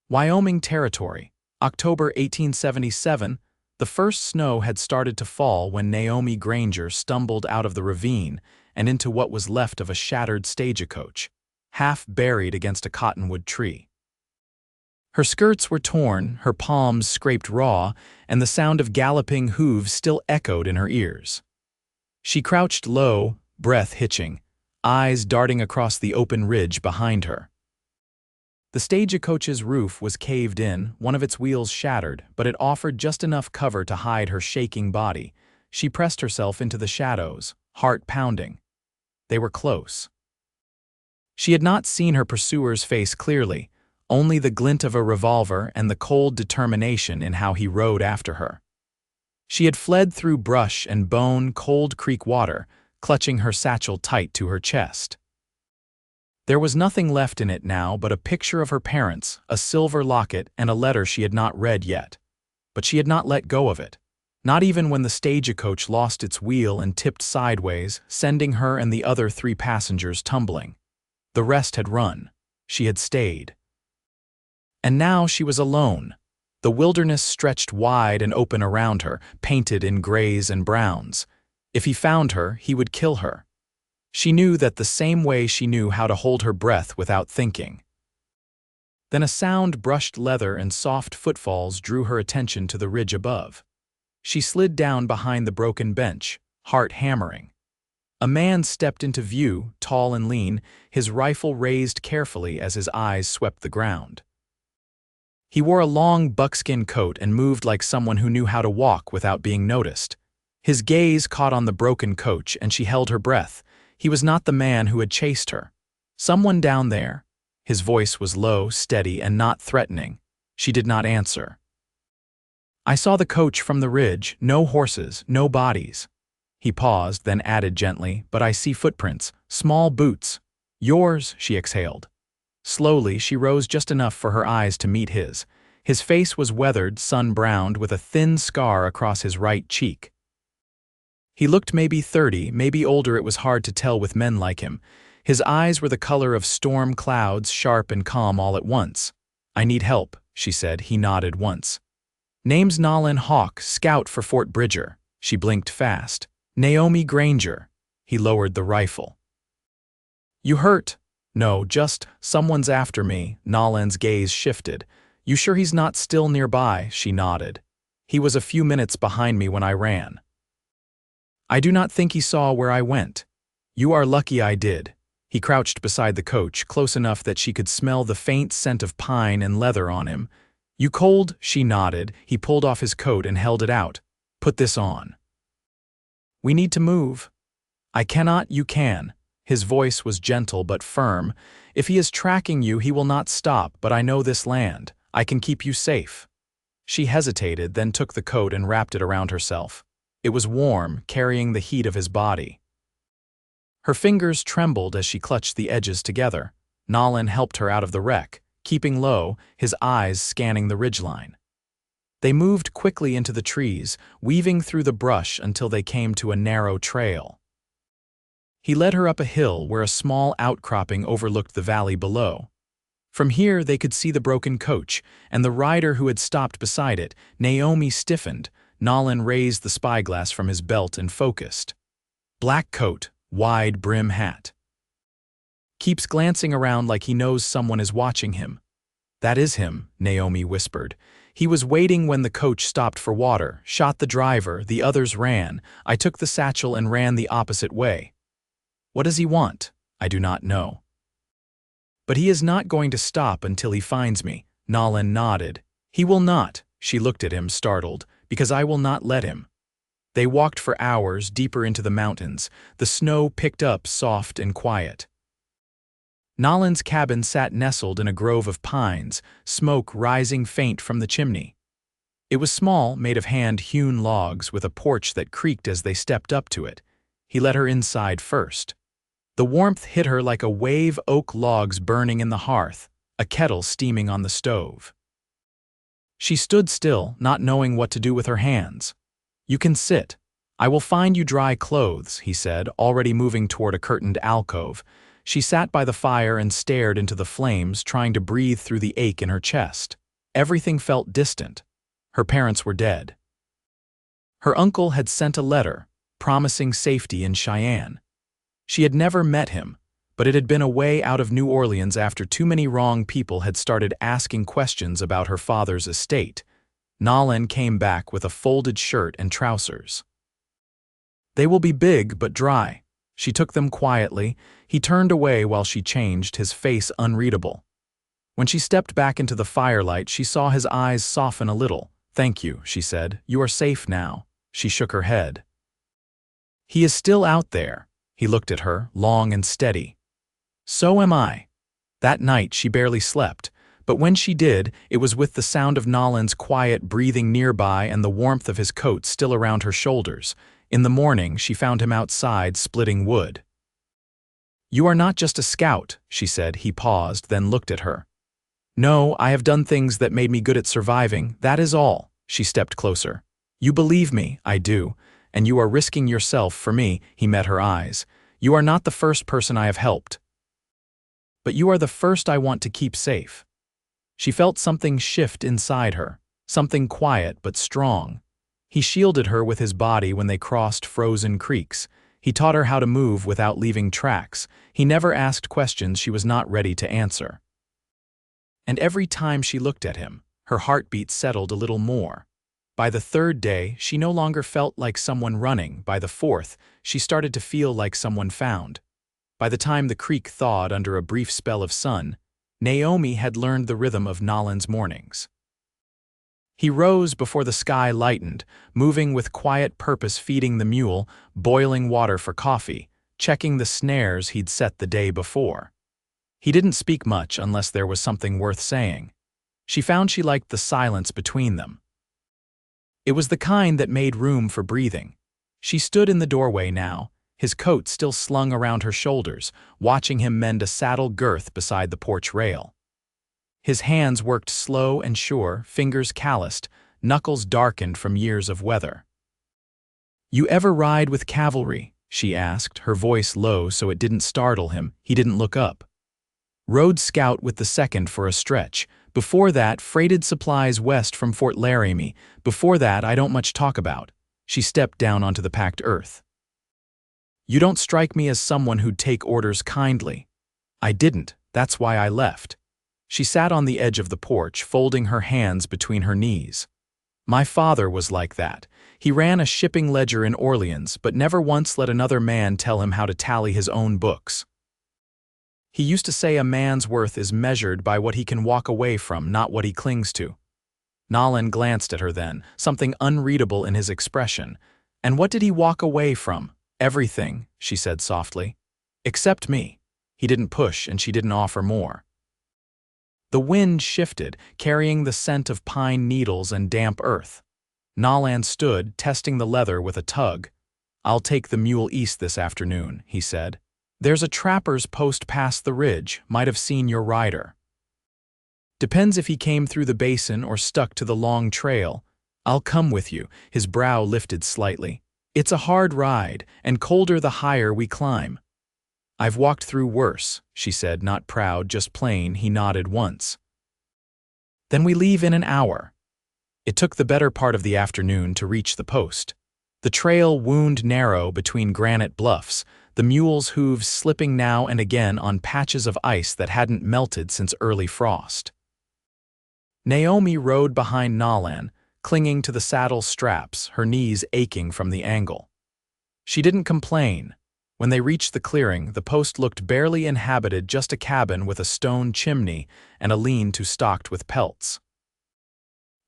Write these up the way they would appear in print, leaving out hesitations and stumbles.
Wyoming Territory, October 1877. The first snow had started to fall when Naomi Granger stumbled out of the ravine and into what was left of a shattered stagecoach, half buried against a cottonwood tree. Her skirts were torn, her palms scraped raw, and the sound of galloping hooves still echoed in her ears. She crouched low, breath hitching, eyes darting across the open ridge behind her. The stagecoach's roof was caved in, one of its wheels shattered, but it offered just enough cover to hide her shaking body. She pressed herself into the shadows, heart pounding. They were close. She had not seen her pursuer's face clearly, only the glint of a revolver and the cold determination in how he rode after her. She had fled through brush and bone-cold creek water, clutching her satchel tight to her chest. There was nothing left in it now but a picture of her parents, a silver locket, and a letter she had not read yet. But she had not let go of it, not even when the stagecoach lost its wheel and tipped sideways, sending her and the other 3 passengers tumbling. The rest had run. She had stayed. And now she was alone. The wilderness stretched wide and open around her, painted in grays and browns. If he found her, he would kill her. She knew that the same way she knew how to hold her breath without thinking. Then a sound brushed leather and soft footfalls drew her attention to the ridge above. She slid down behind the broken bench, heart hammering. A man stepped into view, tall and lean, his rifle raised carefully as his eyes swept the ground. He wore a long buckskin coat and moved like someone who knew how to walk without being noticed. His gaze caught on the broken coach and she held her breath. He was not the man who had chased her. Someone down there. His voice was low, steady, and not threatening. She did not answer. I saw the coach from the ridge, no horses, no bodies. He paused, then added gently, but I see footprints, small boots. Yours, she exhaled. Slowly, she rose just enough for her eyes to meet his. His face was weathered, sun-browned, with a thin scar across his right cheek. He looked maybe 30, maybe older, it was hard to tell with men like him. His eyes were the color of storm clouds, sharp and calm all at once. I need help, she said. He nodded once. Name's Nolan Hawke, scout for Fort Bridger. She blinked fast. Naomi Granger. He lowered the rifle. You hurt? No, just, someone's after me. Nolan's gaze shifted. You sure he's not still nearby? She nodded. He was a few minutes behind me when I ran. I do not think he saw where I went. You are lucky I did. He crouched beside the coach, close enough that she could smell the faint scent of pine and leather on him. You cold? She nodded. He pulled off his coat and held it out. Put this on. We need to move. I cannot, you can. His voice was gentle but firm. If he is tracking you, he will not stop, but I know this land. I can keep you safe. She hesitated, then took the coat and wrapped it around herself. It was warm, carrying the heat of his body. Her fingers trembled as she clutched the edges together. Nolan helped her out of the wreck, keeping low, his eyes scanning the ridgeline. They moved quickly into the trees, weaving through the brush until they came to a narrow trail. He led her up a hill where a small outcropping overlooked the valley below. From here they could see the broken coach, and the rider who had stopped beside it. Naomi stiffened. Nolan raised the spyglass from his belt and focused. Black coat, wide brim hat. Keeps glancing around like he knows someone is watching him. That is him, Naomi whispered. He was waiting when the coach stopped for water, shot the driver, the others ran. I took the satchel and ran the opposite way. What does he want? I do not know. But he is not going to stop until he finds me. Nolan nodded. He will not. She looked at him, startled. Because I will not let him. They walked for hours deeper into the mountains. The snow picked up soft and quiet. Nolan's cabin sat nestled in a grove of pines, smoke rising faint from the chimney. It was small, made of hand-hewn logs, with a porch that creaked as they stepped up to it. He let her inside first. The warmth hit her like a wave, oak logs burning in the hearth, a kettle steaming on the stove. She stood still, not knowing what to do with her hands. You can sit. I will find you dry clothes, he said, already moving toward a curtained alcove. She sat by the fire and stared into the flames, trying to breathe through the ache in her chest. Everything felt distant. Her parents were dead. Her uncle had sent a letter, promising safety in Cheyenne. She had never met him, but it had been a way out of New Orleans after too many wrong people had started asking questions about her father's estate. Nolan came back with a folded shirt and trousers. "They will be big but dry." She took them quietly. He turned away while she changed, his face unreadable. When she stepped back into the firelight, she saw his eyes soften a little. "Thank you," she said. "You are safe now." She shook her head. "He is still out there." He looked at her, long and steady. "So am I." That night she barely slept, but when she did, it was with the sound of Nolan's quiet breathing nearby and the warmth of his coat still around her shoulders. In the morning, she found him outside splitting wood. "You are not just a scout," she said. He paused, then looked at her. "No, I have done things that made me good at surviving, that is all." She stepped closer. "You believe me, I do, and you are risking yourself for me." He met her eyes. "You are not the first person I have helped, but you are the first I want to keep safe." She felt something shift inside her, something quiet but strong. He shielded her with his body when they crossed frozen creeks. He taught her how to move without leaving tracks. He never asked questions she was not ready to answer. And every time she looked at him, her heartbeat settled a little more. By the third day, she no longer felt like someone running. By the fourth, she started to feel like someone found. By the time the creek thawed under a brief spell of sun, Naomi had learned the rhythm of Nolan's mornings. He rose before the sky lightened, moving with quiet purpose, feeding the mule, boiling water for coffee, checking the snares he'd set the day before. He didn't speak much unless there was something worth saying. She found she liked the silence between them. It was the kind that made room for breathing. She stood in the doorway now, his coat still slung around her shoulders, watching him mend a saddle girth beside the porch rail. His hands worked slow and sure, fingers calloused, knuckles darkened from years of weather. "You ever ride with cavalry?" she asked, her voice low so it didn't startle him. He didn't look up. "Rode scout with the 2nd for a stretch. Before that, freighted supplies west from Fort Laramie. Before that, I don't much talk about." She stepped down onto the packed earth. "You don't strike me as someone who'd take orders kindly." "I didn't. That's why I left." She sat on the edge of the porch, folding her hands between her knees. "My father was like that. He ran a shipping ledger in Orleans, but never once let another man tell him how to tally his own books. He used to say a man's worth is measured by what he can walk away from, not what he clings to." Nolan glanced at her then, something unreadable in his expression. "And what did he walk away from?" "Everything," she said softly. "Except me." He didn't push, and she didn't offer more. The wind shifted, carrying the scent of pine needles and damp earth. Nolan stood, testing the leather with a tug. "I'll take the mule east this afternoon," he said. "There's a trapper's post past the ridge, might have seen your rider. Depends if he came through the basin or stuck to the long trail. I'll come with you." His brow lifted slightly. "It's a hard ride, and colder the higher we climb." "I've walked through worse," she said, not proud, just plain. He nodded once. "Then we leave in an hour." It took the better part of the afternoon to reach the post. The trail wound narrow between granite bluffs, the mule's hooves slipping now and again on patches of ice that hadn't melted since early frost. Naomi rode behind Nolan, clinging to the saddle straps, her knees aching from the angle. She didn't complain. When they reached the clearing, the post looked barely inhabited, just a cabin with a stone chimney and a lean-to stocked with pelts.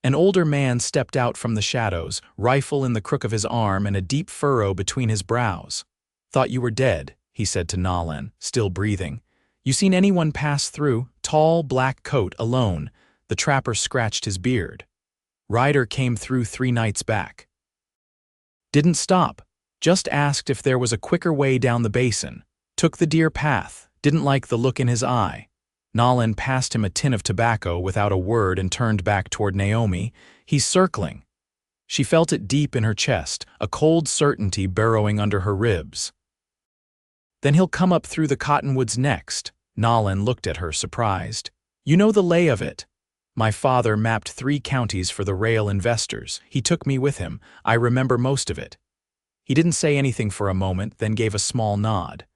An older man stepped out from the shadows, rifle in the crook of his arm and a deep furrow between his brows. "Thought you were dead," he said to Nolan, still breathing. "You seen anyone pass through? Tall, black coat, alone." The trapper scratched his beard. "Rider came through 3 nights back. Didn't stop. Just asked if there was a quicker way down the basin. Took the deer path. Didn't like the look in his eye." Nolan passed him a tin of tobacco without a word and turned back toward Naomi. "He's circling." She felt it deep in her chest, a cold certainty burrowing under her ribs. Then he'll come up through the cottonwoods next. Nolan looked at her, surprised. You know the lay of it. My father mapped 3 counties for the rail investors. He took me with him. I remember most of it. He didn't say anything for a moment, then gave a small nod.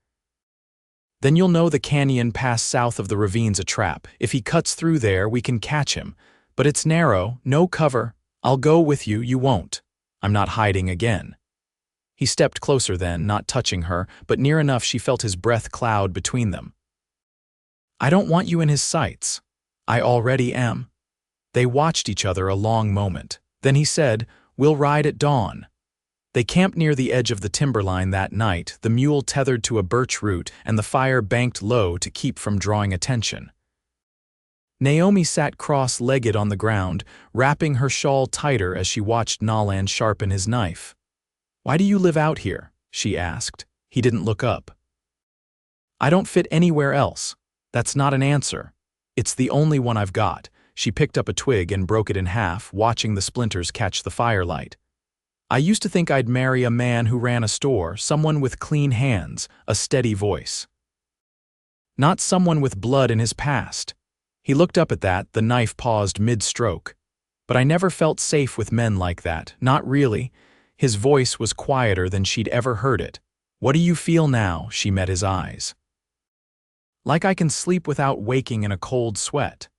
Then you'll know the canyon past south of the ravine's a trap. If he cuts through there, we can catch him. But it's narrow, no cover. I'll go with you, you won't. I'm not hiding again. He stepped closer then, not touching her, but near enough she felt his breath cloud between them. I don't want you in his sights. I already am. They watched each other a long moment. Then he said, We'll ride at dawn. They camped near the edge of the timberline that night, the mule tethered to a birch root and the fire banked low to keep from drawing attention. Naomi sat cross-legged on the ground, wrapping her shawl tighter as she watched Nolan sharpen his knife. Why do you live out here? She asked. He didn't look up. I don't fit anywhere else. That's not an answer. It's the only one I've got. She picked up a twig and broke it in half, watching the splinters catch the firelight. I used to think I'd marry a man who ran a store, someone with clean hands, a steady voice. Not someone with blood in his past. He looked up at that, the knife paused mid-stroke. But I never felt safe with men like that, not really. His voice was quieter than she'd ever heard it. What do you feel now? She met his eyes. Like I can sleep without waking in a cold sweat.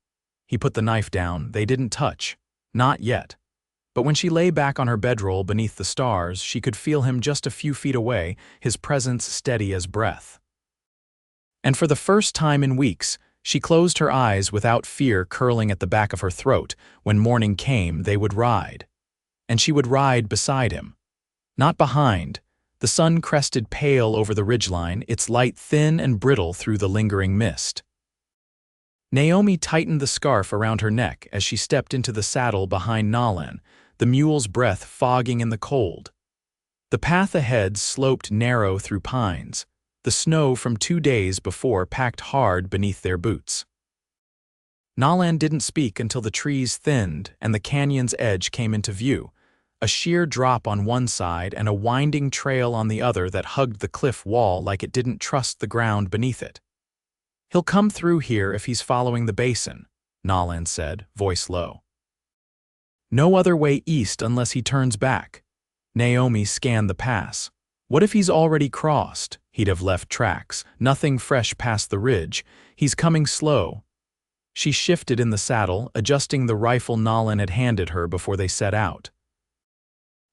He put the knife down. They didn't touch. Not yet. But when she lay back on her bedroll beneath the stars, she could feel him just a few feet away, his presence steady as breath. And for the first time in weeks, she closed her eyes without fear curling at the back of her throat. When morning came, they would ride. And she would ride beside him. Not behind. The sun crested pale over the ridgeline, its light thin and brittle through the lingering mist. Naomi tightened the scarf around her neck as she stepped into the saddle behind Nolan, the mule's breath fogging in the cold. The path ahead sloped narrow through pines, the snow from 2 days before packed hard beneath their boots. Nolan didn't speak until the trees thinned and the canyon's edge came into view, a sheer drop on one side and a winding trail on the other that hugged the cliff wall like it didn't trust the ground beneath it. He'll come through here if he's following the basin, Nolan said, voice low. No other way east unless he turns back. Naomi scanned the pass. What if he's already crossed? He'd have left tracks, nothing fresh past the ridge. He's coming slow. She shifted in the saddle, adjusting the rifle Nolan had handed her before they set out.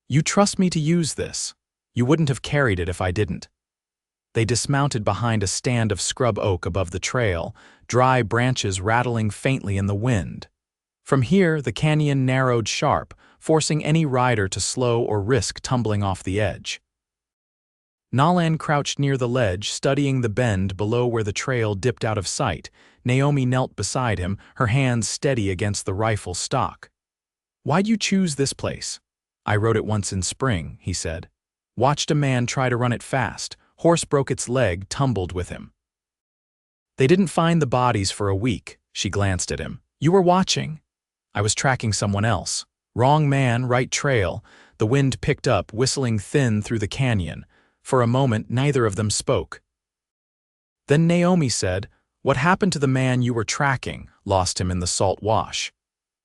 You trust me to use this. You wouldn't have carried it if I didn't. They dismounted behind a stand of scrub oak above the trail, dry branches rattling faintly in the wind. From here, the canyon narrowed sharp, forcing any rider to slow or risk tumbling off the edge. Nolan crouched near the ledge, studying the bend below where the trail dipped out of sight. Naomi knelt beside him, her hands steady against the rifle stock. Why'd you choose this place? I rode it once in spring, he said. Watched a man try to run it fast. Horse broke its leg, tumbled with him. They didn't find the bodies for a week. She glanced at him. You were watching. I was tracking someone else. Wrong man, right trail. The wind picked up, whistling thin through the canyon. For a moment, neither of them spoke. Then Naomi said, What happened to the man you were tracking? Lost him in the salt wash.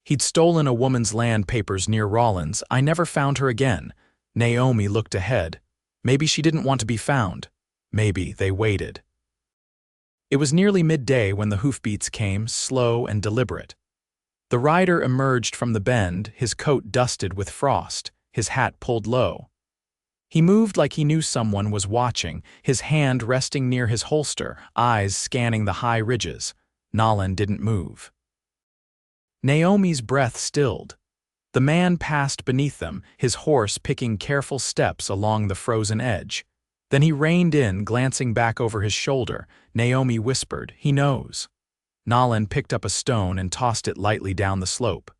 He'd stolen a woman's land papers near Rollins. I never found her again. Naomi looked ahead. Maybe she didn't want to be found. Maybe they waited. It was nearly midday when the hoofbeats came, slow and deliberate. The rider emerged from the bend, his coat dusted with frost, his hat pulled low. He moved like he knew someone was watching, his hand resting near his holster, eyes scanning the high ridges. Nolan didn't move. Naomi's breath stilled. The man passed beneath them, his horse picking careful steps along the frozen edge. Then he reined in, glancing back over his shoulder. Naomi whispered, He knows. Nolan picked up a stone and tossed it lightly down the slope.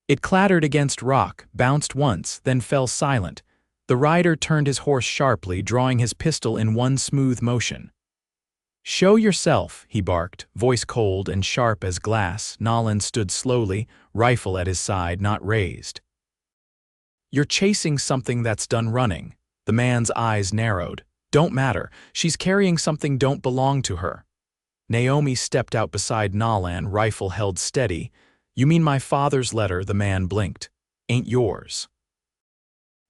It clattered against rock, bounced once, then fell silent. The rider turned his horse sharply, drawing his pistol in one smooth motion. Show yourself, he barked, voice cold and sharp as glass. Nolan stood slowly, rifle at his side, not raised. You're chasing something that's done running. The man's eyes narrowed. Don't matter. She's carrying something don't belong to her. Naomi stepped out beside Nolan, rifle held steady. You mean my father's letter, the man blinked. Ain't yours.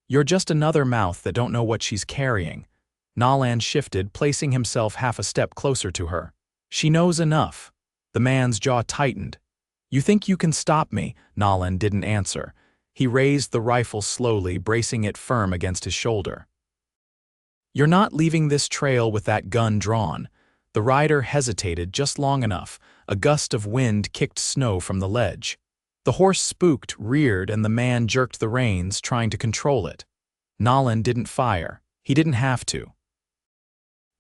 You're just another mouth that don't know what she's carrying. Nolan shifted, placing himself half a step closer to her. She knows enough. The man's jaw tightened. You think you can stop me? Nolan didn't answer. He raised the rifle slowly, bracing it firm against his shoulder. You're not leaving this trail with that gun drawn. The rider hesitated just long enough. A gust of wind kicked snow from the ledge. The horse spooked, reared, and the man jerked the reins, trying to control it. Nolan didn't fire. He didn't have to.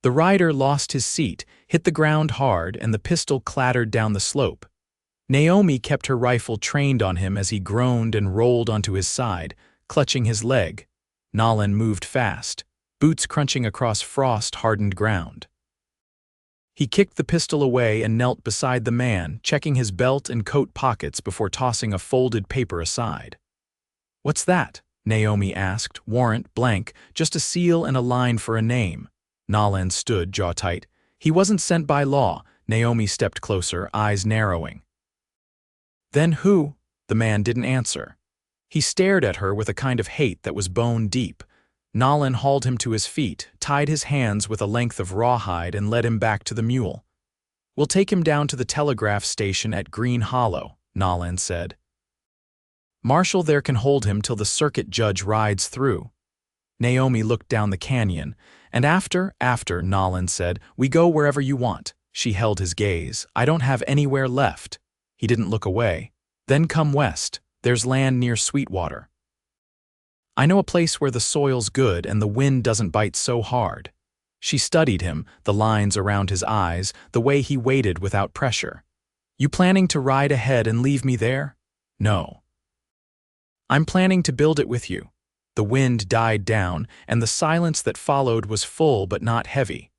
The rider lost his seat, hit the ground hard, and the pistol clattered down the slope. Naomi kept her rifle trained on him as he groaned and rolled onto his side, clutching his leg. Nolan moved fast, boots crunching across frost-hardened ground. He kicked the pistol away and knelt beside the man, checking his belt and coat pockets before tossing a folded paper aside. What's that? Naomi asked, warrant blank, just a seal and a line for a name. Nolan stood, jaw tight. He wasn't sent by law. Naomi stepped closer, eyes narrowing. Then who? The man didn't answer. He stared at her with a kind of hate that was bone deep. Nolan hauled him to his feet, tied his hands with a length of rawhide, and led him back to the mule. We'll take him down to the telegraph station at Green Hollow, Nolan said. Marshal there can hold him till the circuit judge rides through. Naomi looked down the canyon, and after, Nolan said, we go wherever you want. She held his gaze. I don't have anywhere left. He didn't look away. Then come west. There's land near Sweetwater. I know a place where the soil's good and the wind doesn't bite so hard. She studied him, the lines around his eyes, the way he waited without pressure. You planning to ride ahead and leave me there? No. I'm planning to build it with you. The wind died down, and the silence that followed was full but not heavy.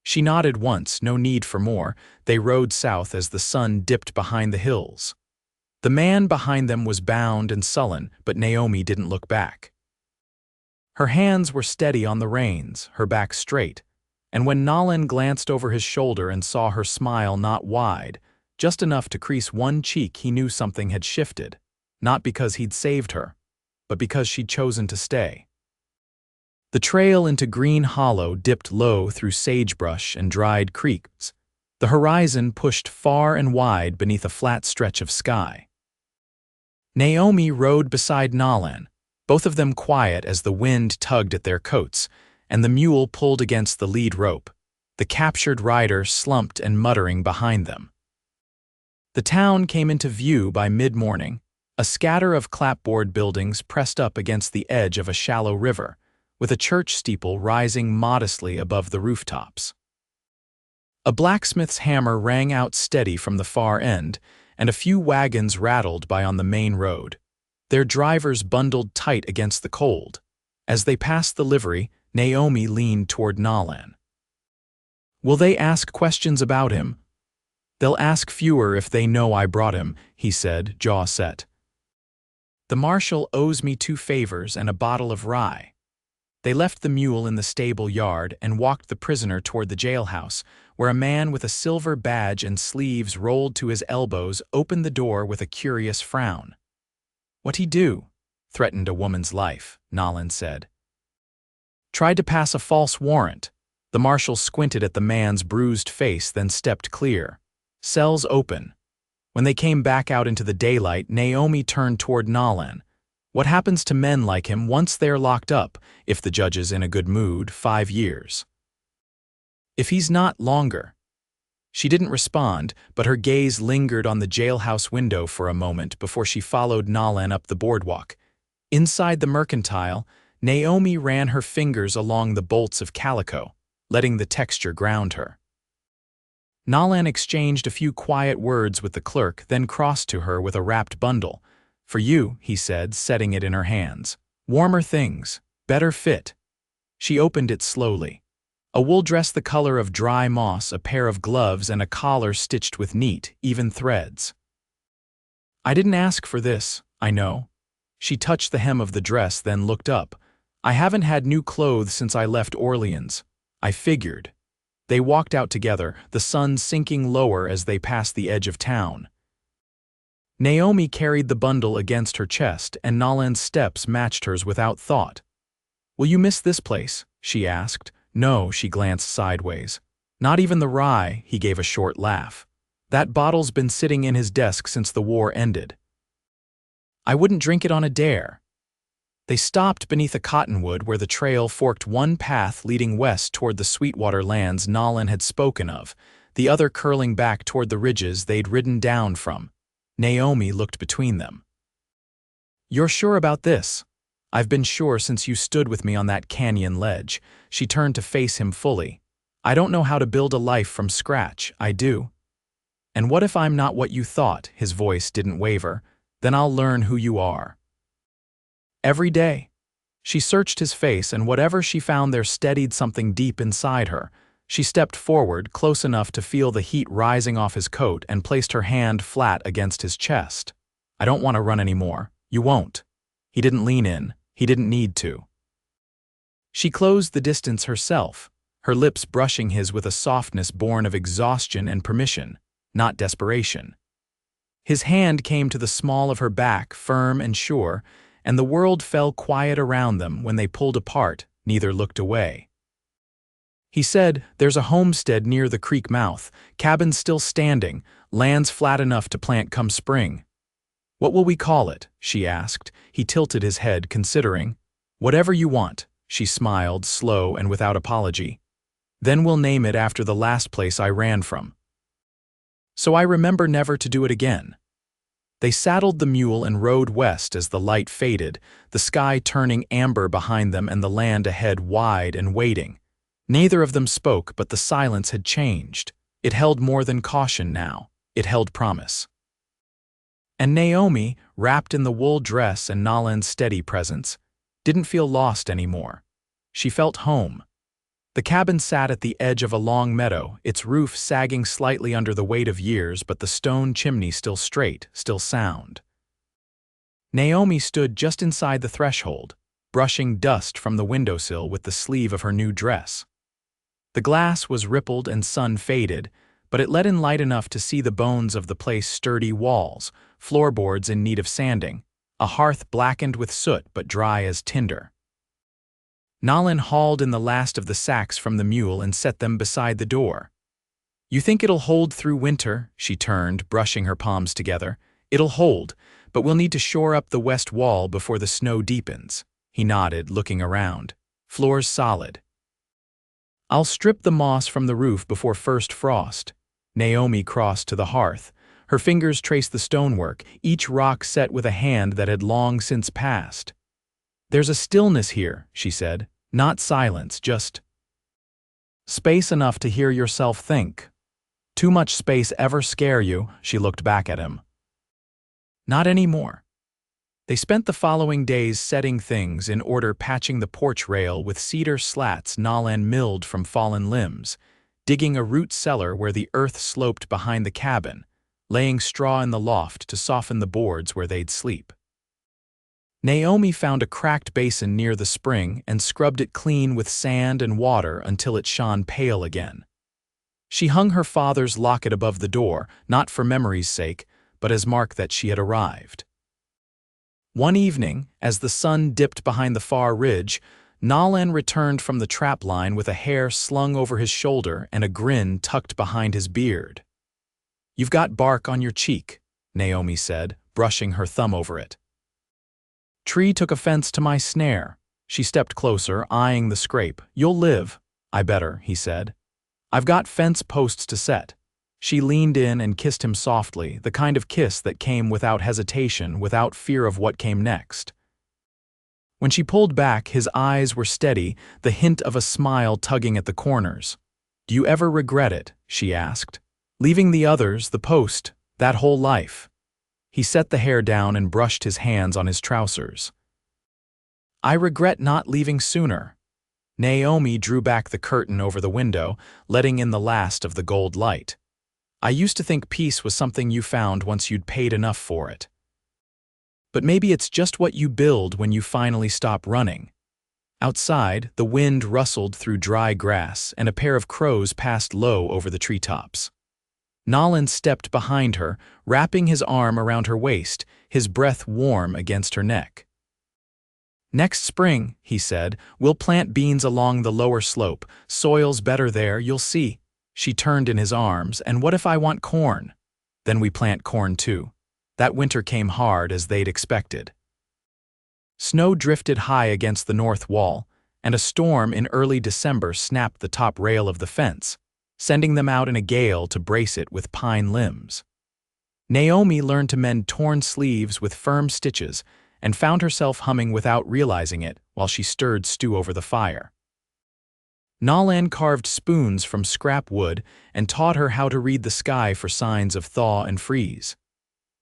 She nodded once, no need for more. They rode south as the sun dipped behind the hills. The man behind them was bound and sullen, but Naomi didn't look back. Her hands were steady on the reins, her back straight, and when Nolan glanced over his shoulder and saw her smile not wide, just enough to crease one cheek, he knew something had shifted, not because he'd saved her, but because she'd chosen to stay. The trail into Green Hollow dipped low through sagebrush and dried creeks. The horizon pushed far and wide beneath a flat stretch of sky. Naomi rode beside Nolan, both of them quiet as the wind tugged at their coats, and the mule pulled against the lead rope, the captured rider slumped and muttering behind them. The town came into view by mid-morning, a scatter of clapboard buildings pressed up against the edge of a shallow river, with a church steeple rising modestly above the rooftops. A blacksmith's hammer rang out steady from the far end, and a few wagons rattled by on the main road, their drivers bundled tight against the cold. As they passed the livery, Naomi leaned toward Nolan. Will they ask questions about him? They'll ask fewer if they know I brought him, he said, jaw set. The marshal owes me 2 favors and a bottle of rye. They left the mule in the stable yard and walked the prisoner toward the jailhouse, where a man with a silver badge and sleeves rolled to his elbows opened the door with a curious frown. What'd he do? Threatened a woman's life, Nolan said. Tried to pass a false warrant. The marshal squinted at the man's bruised face, then stepped clear. Cells open. When they came back out into the daylight, Naomi turned toward Nolan. What happens to men like him once they're locked up, if the judge is in a good mood, 5 years? If he's not, longer. She didn't respond, but her gaze lingered on the jailhouse window for a moment before she followed Nolan up the boardwalk. Inside the mercantile, Naomi ran her fingers along the bolts of calico, letting the texture ground her. Nolan exchanged a few quiet words with the clerk, then crossed to her with a wrapped bundle. For you, he said, setting it in her hands. Warmer things, better fit. She opened it slowly. A wool dress the color of dry moss, a pair of gloves, and a collar stitched with neat, even threads. I didn't ask for this, I know. She touched the hem of the dress, then looked up. I haven't had new clothes since I left Orleans. I figured. They walked out together, the sun sinking lower as they passed the edge of town. Naomi carried the bundle against her chest, and Nolan's steps matched hers without thought. "Will you miss this place?" she asked. "No," she glanced sideways. "Not even the rye," he gave a short laugh. "That bottle's been sitting in his desk since the war ended. I wouldn't drink it on a dare." They stopped beneath a cottonwood where the trail forked one path leading west toward the Sweetwater lands Nolan had spoken of, the other curling back toward the ridges they'd ridden down from. Naomi looked between them. "You're sure about this?" "I've been sure since you stood with me on that canyon ledge." She turned to face him fully. "I don't know how to build a life from scratch, I do. And what if I'm not what you thought?" His voice didn't waver. "Then I'll learn who you are." "Every day." She searched his face, and whatever she found there steadied something deep inside her. She stepped forward, close enough to feel the heat rising off his coat, and placed her hand flat against his chest. "I don't want to run anymore. You won't." He didn't lean in. He didn't need to. She closed the distance herself, her lips brushing his with a softness born of exhaustion and permission, not desperation. His hand came to the small of her back, firm and sure, and the world fell quiet around them. When they pulled apart, neither looked away. He said, "There's a homestead near the creek mouth, cabins still standing, lands flat enough to plant come spring." "What will we call it?" she asked. He tilted his head, considering. "Whatever you want," she smiled, slow and without apology. "Then we'll name it after the last place I ran from. So I remember never to do it again." They saddled the mule and rode west as the light faded, the sky turning amber behind them and the land ahead wide and waiting. Neither of them spoke, but the silence had changed. It held more than caution now. It held promise. And Naomi, wrapped in the wool dress and Nolan's steady presence, didn't feel lost anymore. She felt home. The cabin sat at the edge of a long meadow, its roof sagging slightly under the weight of years, but the stone chimney still straight, still sound. Naomi stood just inside the threshold, brushing dust from the windowsill with the sleeve of her new dress. The glass was rippled and sun-faded, but it let in light enough to see the bones of the place's sturdy walls, floorboards in need of sanding, a hearth blackened with soot but dry as tinder. Nolan hauled in the last of the sacks from the mule and set them beside the door. "You think it'll hold through winter?" She turned, brushing her palms together. "It'll hold, but we'll need to shore up the west wall before the snow deepens." He nodded, looking around. "Floor's solid." "I'll strip the moss from the roof before first frost." Naomi crossed to the hearth. Her fingers traced the stonework, each rock set with a hand that had long since passed. "There's a stillness here," she said. "Not silence, just space enough to hear yourself think." "Too much space ever scare you?" She looked back at him. "Not anymore." They spent the following days setting things in order, patching the porch rail with cedar slats Nolan milled from fallen limbs, digging a root cellar where the earth sloped behind the cabin, laying straw in the loft to soften the boards where they'd sleep. Naomi found a cracked basin near the spring and scrubbed it clean with sand and water until it shone pale again. She hung her father's locket above the door, not for memory's sake, but as mark that she had arrived. One evening, as the sun dipped behind the far ridge, Nolan returned from the trap line with a hair slung over his shoulder and a grin tucked behind his beard. "You've got bark on your cheek," Naomi said, brushing her thumb over it. "Tree took offense to my snare." She stepped closer, eyeing the scrape. "You'll live." "I better," he said. "I've got fence posts to set." She leaned in and kissed him softly, the kind of kiss that came without hesitation, without fear of what came next. When she pulled back, his eyes were steady, the hint of a smile tugging at the corners. "Do you ever regret it?" she asked. "Leaving the others, the post, that whole life?" He set the hair down and brushed his hands on his trousers. "I regret not leaving sooner." Naomi drew back the curtain over the window, letting in the last of the gold light. "I used to think peace was something you found once you'd paid enough for it. But maybe it's just what you build when you finally stop running." Outside, the wind rustled through dry grass and a pair of crows passed low over the treetops. Nolan stepped behind her, wrapping his arm around her waist, his breath warm against her neck. "Next spring," he said, "we'll plant beans along the lower slope. Soil's better there, you'll see." She turned in his arms. "And what if I want corn?" "Then we plant corn too." That winter came hard as they'd expected. Snow drifted high against the north wall, and a storm in early December snapped the top rail of the fence, sending them out in a gale to brace it with pine limbs. Naomi learned to mend torn sleeves with firm stitches and found herself humming without realizing it while she stirred stew over the fire. Nolan carved spoons from scrap wood and taught her how to read the sky for signs of thaw and freeze.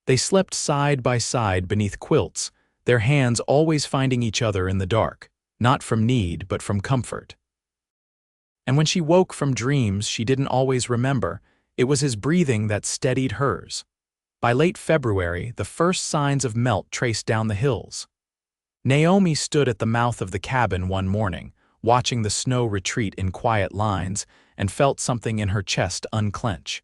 They slept side by side beneath quilts, their hands always finding each other in the dark, not from need but from comfort. And when she woke from dreams she didn't always remember, it was his breathing that steadied hers. By late February, the first signs of melt traced down the hills. Naomi stood at the mouth of the cabin one morning, watching the snow retreat in quiet lines, and felt something in her chest unclench.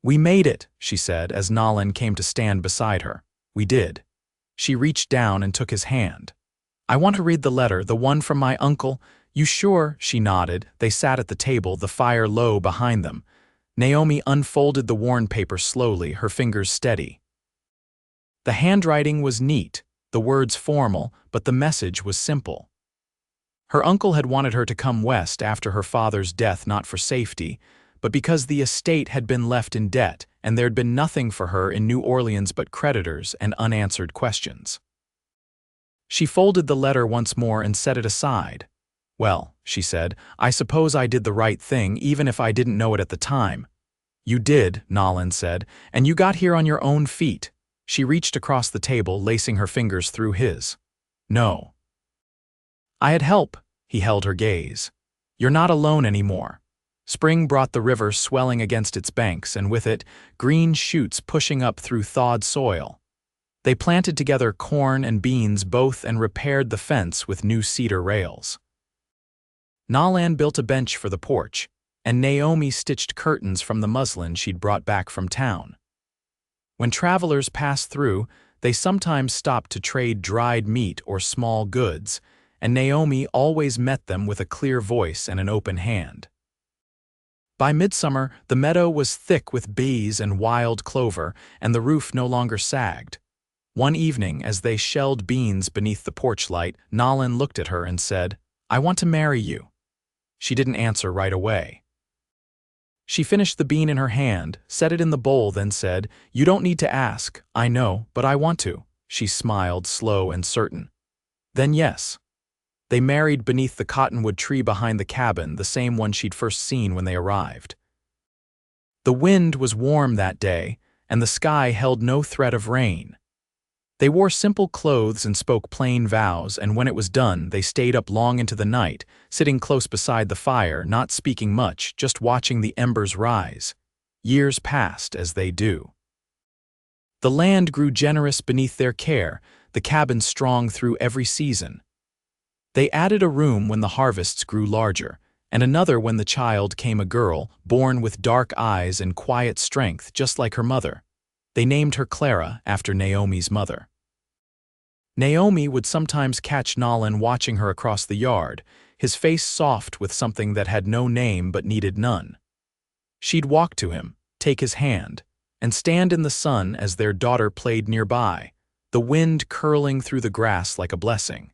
"We made it," she said as Nolan came to stand beside her. "We did." She reached down and took his hand. "I want to read the letter, the one from my uncle." "You sure?" She nodded. They sat at the table, the fire low behind them. Naomi unfolded the worn paper slowly, her fingers steady. The handwriting was neat, the words formal, but the message was simple. Her uncle had wanted her to come west after her father's death, not for safety, but because the estate had been left in debt and there'd been nothing for her in New Orleans but creditors and unanswered questions. She folded the letter once more and set it aside. "Well," she said, "I suppose I did the right thing, even if I didn't know it at the time." "You did," Nolan said, "and you got here on your own feet." She reached across the table, lacing her fingers through his. "No. I had help." He held her gaze. "You're not alone anymore." Spring brought the river swelling against its banks, and with it, green shoots pushing up through thawed soil. They planted together corn and beans both and repaired the fence with new cedar rails. Nolan built a bench for the porch, and Naomi stitched curtains from the muslin she'd brought back from town. When travelers passed through, they sometimes stopped to trade dried meat or small goods, and Naomi always met them with a clear voice and an open hand. By midsummer, the meadow was thick with bees and wild clover, and the roof no longer sagged. One evening, as they shelled beans beneath the porch light, Nolan looked at her and said, "I want to marry you." She didn't answer right away. She finished the bean in her hand, set it in the bowl, then said, "You don't need to ask, I know, but I want to." She smiled, slow and certain. Then yes. They married beneath the cottonwood tree behind the cabin, the same one she'd first seen when they arrived. The wind was warm that day, and the sky held no threat of rain. They wore simple clothes and spoke plain vows, and when it was done, they stayed up long into the night, sitting close beside the fire, not speaking much, just watching the embers rise. Years passed as they do. The land grew generous beneath their care, the cabin strong through every season. They added a room when the harvests grew larger, and another when the child came a girl, born with dark eyes and quiet strength, just like her mother. They named her Clara after Naomi's mother. Naomi would sometimes catch Nolan watching her across the yard, his face soft with something that had no name but needed none. She'd walk to him, take his hand, and stand in the sun as their daughter played nearby, the wind curling through the grass like a blessing.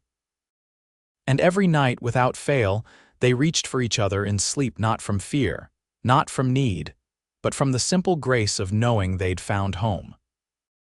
And every night, without fail, they reached for each other in sleep, not from fear, not from need, but from the simple grace of knowing they'd found home.